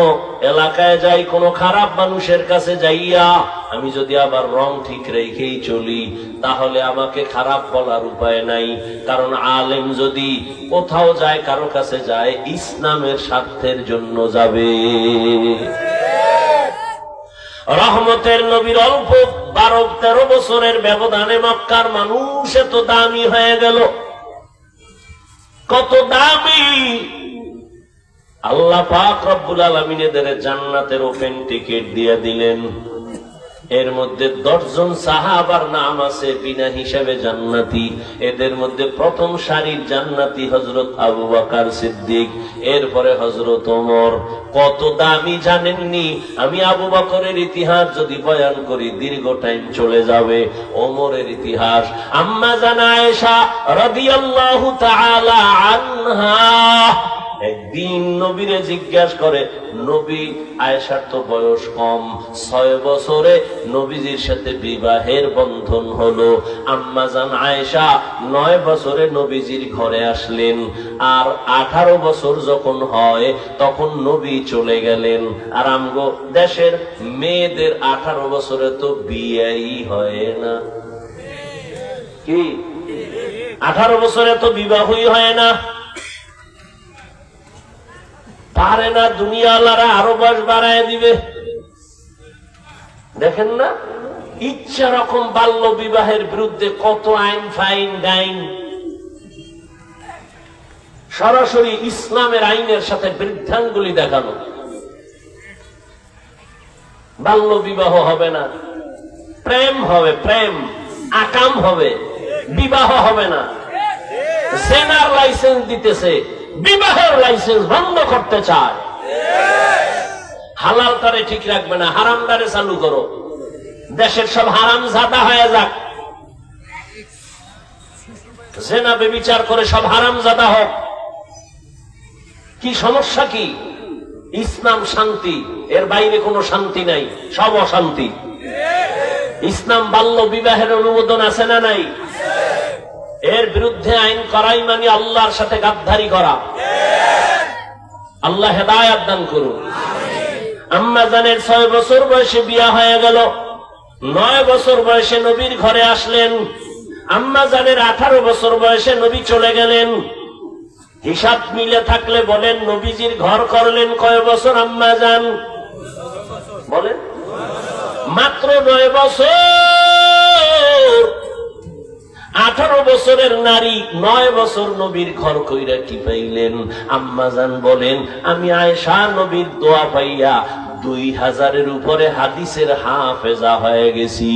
এলাকায় যাই, কোনো খারাপ মানুষের কাছে যাইয়া আমি যদি আবার রং ঠিক রেখেই চলি, তাহলে আমাকে খারাপ বলার উপায় নাই। কারণ আলেম যদি কোথাও যায়, কারো কাছে যায়, ইসলামের স্বার্থের জন্য যাবে। রহমতের নবীর অল্প 12-13 বছরের ব্যবধানে মক্কার মানুষ এত দামি হয়ে গেল। কত দামি! আল্লাহ পাক রব্বুল আলামিন এদের জান্নাতের ওপেন টিকিট দিয়ে দিলেন। এর মধ্যে 10 জন সাহাবার নাম আছে বিনা হিসাবে জান্নাতি। এদের মধ্যে প্রথম সারির জান্নাতি হযরত আবু বকর সিদ্দিক, এরপরে হযরত ওমর। কত দামি জানেননি? আমি আবু বকরের ইতিহাস যদি বয়ান করি দীর্ঘ টাইম চলে যাবে। ওমরের ইতিহাস, আম্মা জানা আয়েশা রাদিয়াল্লাহু তাআলা আনহা একদিন নবীরে জিজ্ঞাসা করে, নবী, আয়েশার তো বয়স কম, 6 বছরে নবীজির সাথে বিবাহের বন্ধন হলো। আম্মাজান আয়েশা 9 বছরে নবীজির ঘরে আসলেন, আর 18 বছর যখন হয় তখন নবী চলে গেলেন। আর আমগো দেশের মেয়েদের 18 বছরে তো বিয়েই হয় না। কি 18 বছরে তো বিবাহই হয় না? পারে না, দুনিয়াওয়ালারা আরো বয়স বাড়ায় দিবে। দেখেন না, ইচ্ছা রকম বাল্য বিবাহের বিরুদ্ধে কত আইন ফাইন ডাইন, সরাসরি ইসলামের আইনের সাথে বৃদ্ধাঙ্গুলি দেখানো। বাল্য বিবাহ হবে না, প্রেম হবে, প্রেম আকাম হবে, বিবাহ হবে না। জেনার লাইসেন্স দিতেছে, বিবাহের লাইসেন্স বন্ধ করতে চায়। হালালটারে ঠিক রাখবে না, হারামটারে চালু করো। দেশের সব হারাম জাদা হয়ে যাক, জেনা বেবিচার করে সব হারাম জাদা হোক। কি সমস্যা কি? ইসলাম শান্তি, এর বাইরে কোনো শান্তি নাই, সব অশান্তি। ইসলাম বাল্য বিবাহের অনুমোদন আছে না নাই? এর বিরুদ্ধে আইন করাই মানে আল্লাহর সাথে গাদ্দারি করা। আল্লাহ হেদায়েত দান করুন। আম্মা জানের 6 বছর বয়সে বিয়া হয়ে গেল, 9 বছর বয়সে নবীর ঘরে আসলেন। আম্মা জানের 18 বছর বয়সে নবী চলে গেলেন। হিসাব মিলে থাকলে বলেন নবীজির ঘর করলেন কয় বছর আম্মা জান? বলেন মাত্র 9 বছর। 18 বছরের নারী 9 বছর নবীর ঘর কইরা কি পাইলেন? আম্মা জান বলেন আমি আয়েশা নবীর দোয়া পাইয়া 2000-এর উপরে হাদিসের হাফেজা হয়ে গেছি।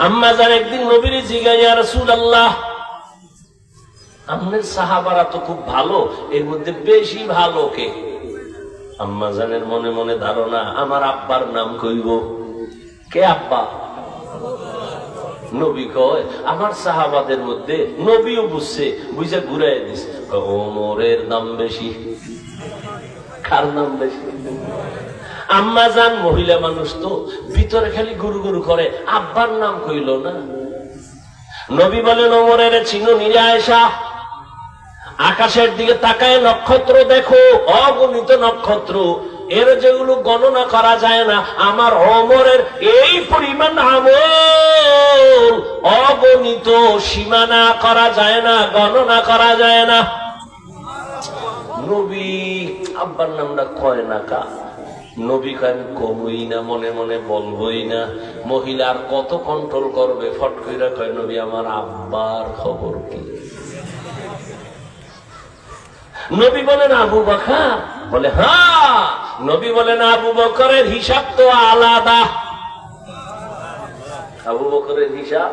আম্মা জান একদিন নবীর জিজ্ঞাসা, ইয়া রাসূলুল্লাহ, আপনার সাহাবারা তো খুব ভালো, এর মধ্যে বেশি ভালো কে? আম্মা জানের মনে মনে ধারণা আমার আব্বার নাম কইব। কে আব্বা? নবী কয় আমার সাহাবাদের মধ্যে, নবীও বুঝছে, বুঝে ঘুরাই দিছে, ওমরের নাম বেশি। কার নাম বেশি? আম্মা জান মহিলা মানুষ তো ভিতরে খালি গুরু গুরু করে, আব্বার নাম কইল না। নবী বলেন ওমরের চিনো নি আয়েশা? আকাশের দিকে তাকায় নক্ষত্র দেখো, অগণিত নক্ষত্র, এর যেগুলো গণনা করা যায় না, আমার ওমরের এই পরিমাণ আমল অগণিত, সীমানা করা যায় না, গণনা করা যায় না। নবী আব্বার নামটা কয় না কা? নবী কয় আমি কমই না, মনে মনে বলবই না। মহিলার কত কন্ট্রোল করবে, ফট কইরা কয় নবী আমার আব্বার খবর কি? নবী বলেন আবু বকর? বলে হ্যাঁ। নবী বলেন আবু বকরের হিসাব তো আলাদা। আবু বকরের হিসাব,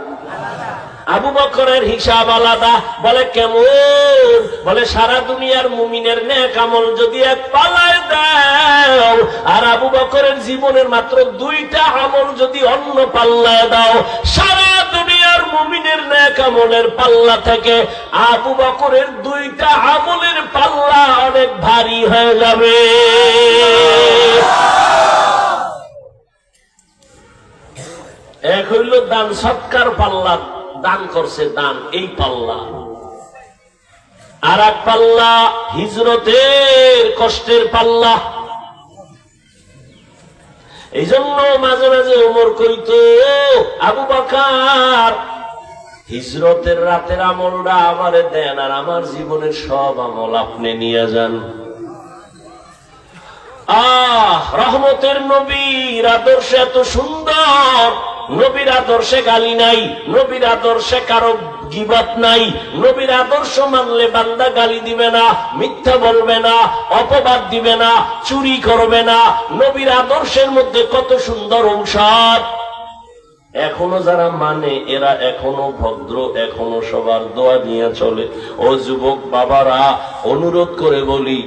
আবু বকরের হিসাব আলাদা। বলে কেমন? বলে সারা দুনিয়ার মুমিনের নেক আমল যদি এক পাল্লায় দাও, আর আবু বকরের জীবনের মাত্র 2টা আমল যদি অন্য পাল্লায় দাও, সারা দুনিয়ার মুমিনের নেক আমলের পাল্লা থেকে আবু বকরের 2টা আমলের পাল্লা অনেক ভারী হয়ে যাবে। এক হইল দান সৎকার পাল্লা, দান করছে দান, এই পাল্লা। আর এক পাল্লা হিজরতের কষ্টের পাল্লা। এই জন্য মাঝে মাঝে ওমর কইতো, আবু বকর হিজরতের রাতের আমলটা আমারে দেন, আর আমার জীবনের সব আমল আপনি নিয়ে যান। রহমতের নবীর আদর্শ এত সুন্দর, নবীর আদর্শে গালি নাই, নবীর আদর্শে কারো গীবত নাই, নবীর আদর্শ মানলে বান্দা গালি দিবে না, মিথ্যা বলবে না, অপবাদ দিবে না, চুরি করবে না। নবীর আদর্শের মধ্যে কত সুন্দর ঔষধ। এখনো যারা মানে এরা এখনো ভদ্র, এখনো সবার দোয়া নিয়ে চলে। ও যুবক বাবারা, অনুরোধ করে বলি,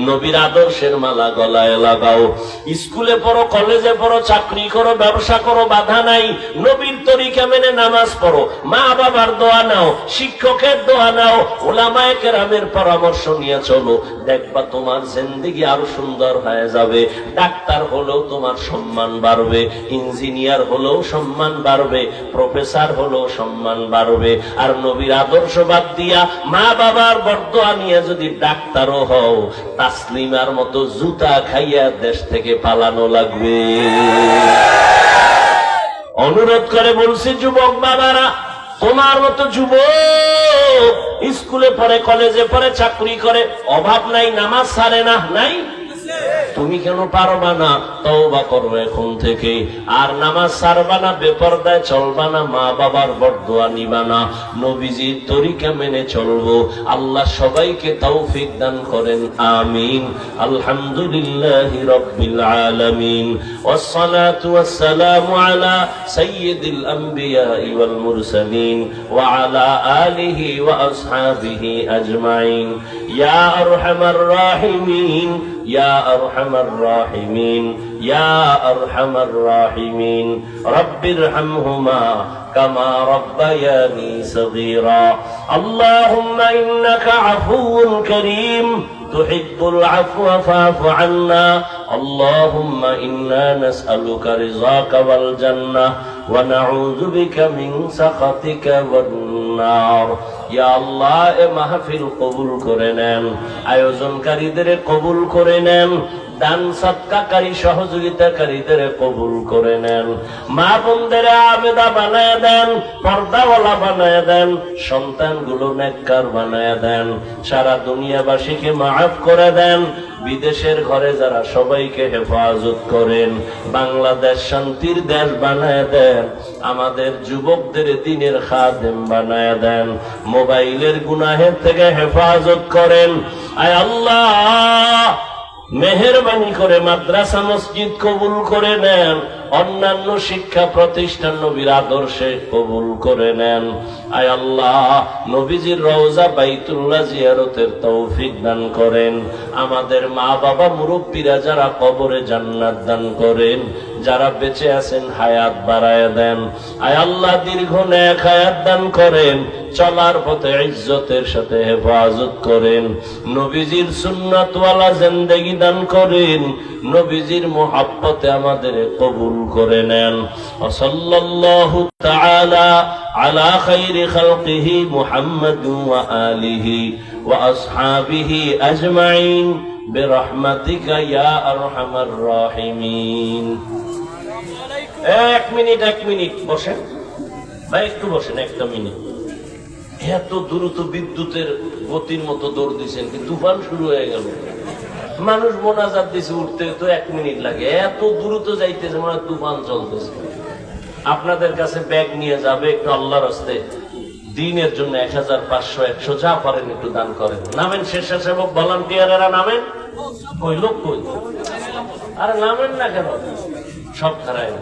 নবীর আদর্শের মালা গলায় লাগাও। স্কুলে পড়ো, কলেজে পড়ো, চাকরি করো, ব্যবসা করো, বাধা নাই। নবীর তরিকা মেনে নামাজ পড়ো, মা বাবার দোয়া নাও, শিক্ষকের দোয়া নাও, উলামায়ে কেরামের পরামর্শ নিয়ে চলো। দেখবা তোমার জিন্দেগি আরো সুন্দর হয়ে যাবে। ডাক্তার হলেও তোমার সম্মান বাড়বে, ইঞ্জিনিয়ার হলেও সম্মান বাড়বে, প্রফেসর হলেও সম্মান বাড়বে। আর নবীর আদর্শ বাদ দিয়া মা বাবার বরদোয়া নিয়ে যদি ডাক্তারও হও, তাসলিমার মতো জুতা খাইয়া দেশ থেকে পালানো লাগবে। অনুরোধ করে বলছি যুবক বাবারা, তোমার মতো যুবক স্কুলে পড়ে, কলেজে পড়ে, চাকরি করে, অভাব নাই, নামাজ ছাড়ে না, নাই? তুমি কেন পারবা না? তওবা করো এখন থেকে, আর নামাজ ছাড়বা না, বেপরদায় চলবা না, মা বাবার বরদোয়া নিবা না, নবীজির তরিকা মেনে চলবো। আল্লাহ সবাইকে তৌফিক দান করেন, আমিন। আলহামদুলিল্লাহি রাব্বিল আলামিন, ওয়াসসালাতু ওয়াসসালামু আলা সাইয়্যিদিল আম্বিয়া ওয়াল মুরসালিন ওয়া আলা আলিহি ওয়া আসহাবিহি আজমাইন। ইয়া আরহামার রাহিমিন, ইয়া আরহামার রাহিমিন, ইয়া আরহামার রাহিমিন। রব্বিরহামহুমা কামা রাব্বায়ানি সগীরা। আল্লাহুম্মা ইন্নাকা আফুউন কারীম তুহিব্বুল আফওয়া ফা'ফু আন্না। আল্লাহুম্মা ইন্না নাসআলুকা রিযাকা ওয়াল জান্নাহ ওয়া নাউযু বিকা মিন সাখাতিকা ওয়ান নার। ইয়া আল্লাহ, এ মাহফিল কবুল করে নেন, আয়োজনকারীদের কবুল করে নেন, দান সদকাকারী সহযোগিতাকারীদের কবুল করে নেন, মা বোনদের আবেদা বানায় দেন, পর্দাওয়ালা বানায় দেন, সন্তানগুলো নেককার বানায় দেন, সারা দুনিয়াবাসীকে মাফ করে দেন, বিদেশের ঘরে যারা সবাইকে হেফাজত করেন, বাংলাদেশ শান্তির দেশ বানায় দেন, আমাদের যুবকদের দ্বীনের খাদেম বানায় দেন, মোবাইলের গুনাহের থেকে হেফাজত করেন। আয় আল্লাহ, মেহেরবানি করে মাদ্রাসা মসজিদ কবুল করে নেন, অন্যান্য শিক্ষা প্রতিষ্ঠান নবীর আদর্শে কবুল করে নেন। আয় আল্লাহ, নবীজির রওজা বাইতুল্লাহ জিয়ারতের তৌফিক দান করেন, আমাদের মা বাবা মুরব্বীরা যারা কবরে জান্নাত দান করেন, যারা বেঁচে আছেন হায়াত বাড়ায় দেন। আয় আল্লাহ, দীর্ঘ নেক হায়াত দান করেন, চলার পথে ইজ্জতের সাথে হেফাজত করেন, নবীজির সুন্নাতওয়ালা জিন্দেগি দান করেন, নবীজির মুহাব্বতে আমাদের কবুল করে নেন। সাল্লাল্লাহু তাআলা আলা খায়রি খালকিহি মুহাম্মাদ ওয়া আলিহি ওয়া আসহাবিহি আজমাইন বিরহমাতিকা ইয়া আরহামার রাহিমিন। এক মিনিট বসেন ভাই, একটু বসেন, একটা মিনিট। এত দ্রুত বিদ্যুতের গতির মতো দৌড় দিচ্ছেন কি? তুফান শুরু হয়ে গেল, মানুষ মোনাজাত দিছে, উঠতে তো 1 মিনিট লাগে, এত দ্রুত যাইতেছে, মানে তুফান চলতেছে। আপনাদের কাছে ব্যাগ নিয়ে যাবে, একটু আল্লাহর রাস্তায় দিনের জন্য 1000, 500, 100 যা পারেন একটু দান করেন। নামেন স্বেচ্ছাসেবক ভলান্টিয়ারেরা, নামেন। কই লোক কই? আরে নামেন না কেন? সব খারাপ।